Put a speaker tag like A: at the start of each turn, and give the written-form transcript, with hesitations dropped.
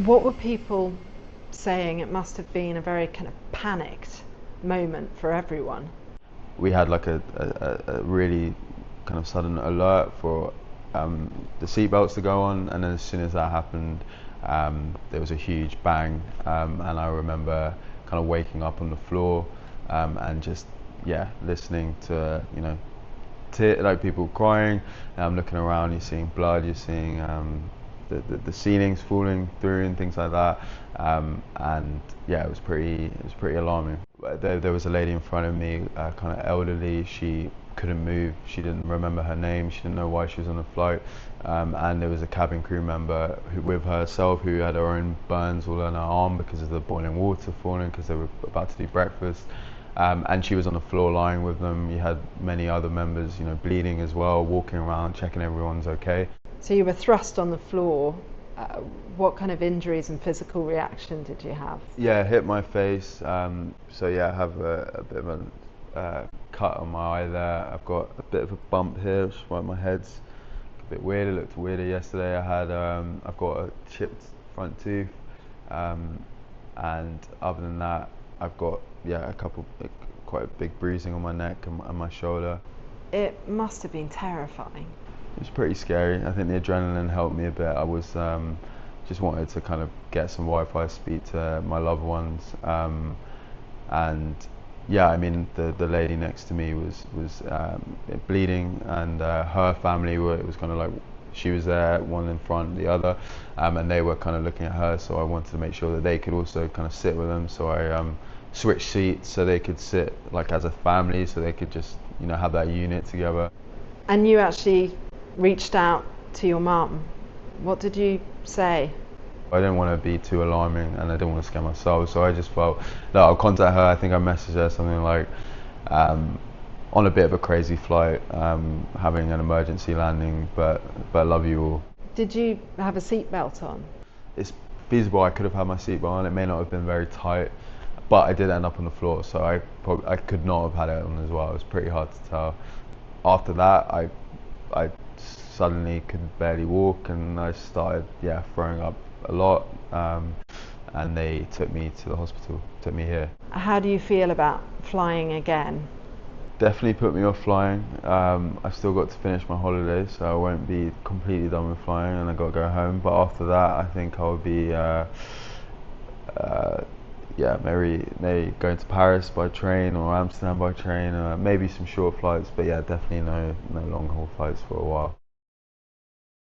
A: What were people saying? It must have been a very kind of panicked moment for everyone.
B: We had like a really kind of sudden alert for the seatbelts to go on, and then as soon as that happened, there was a huge bang, and I remember kind of waking up on the floor and just listening to like people crying. Looking around, you're seeing blood, you're seeing the ceilings falling through and things like that, and yeah, it was pretty alarming. There was a lady in front of me, kind of elderly. She couldn't move. She didn't remember her name. She didn't know why she was on the flight. And there was a cabin crew member with herself who had her own burns all on her arm because of the boiling water falling because they were about to do breakfast. And she was on the floor lying with them. You had many other members, bleeding as well, walking around, checking everyone's okay.
A: So you were thrust on the floor. What kind of injuries and physical reaction did you have?
B: Yeah, hit my face. So yeah, I have a bit of a cut on my eye there. I've got a bit of a bump here, just where my head's a bit weird. It looked weirder yesterday. I've got a chipped front tooth, and other than that, I've got quite a big bruising on my neck and my shoulder.
A: It must have been terrifying.
B: It was pretty scary. I think the adrenaline helped me a bit. I was just wanted to kind of get some Wi-Fi, speak to my loved ones, and yeah, I mean the lady next to me was bleeding, and her family it was kind of like she was there, one in front, the other, and they were kind of looking at her. So I wanted to make sure that they could also kind of sit with them. So I switched seats so they could sit like as a family, so they could just have that unit together.
A: And you actually reached out to your mum. What did you say?
B: I didn't want to be too alarming, and I didn't want to scare myself, so I just felt that I'll contact her. I think I messaged her something like, on a bit of a crazy flight, having an emergency landing, but love you all.
A: Did you have a seatbelt on?
B: It's feasible I could have had my seatbelt on. It may not have been very tight, but I did end up on the floor, so I could not have had it on as well. It was pretty hard to tell. After that, I suddenly could barely walk, and I started throwing up a lot, and they took me to the hospital, took me here.
A: How do you feel about flying again?
B: Definitely put me off flying. I've still got to finish my holiday, so I won't be completely done with flying, and I got to go home. But after that, I think I'll be maybe going to Paris by train or Amsterdam by train, maybe some short flights, but yeah, definitely no long haul flights for a while.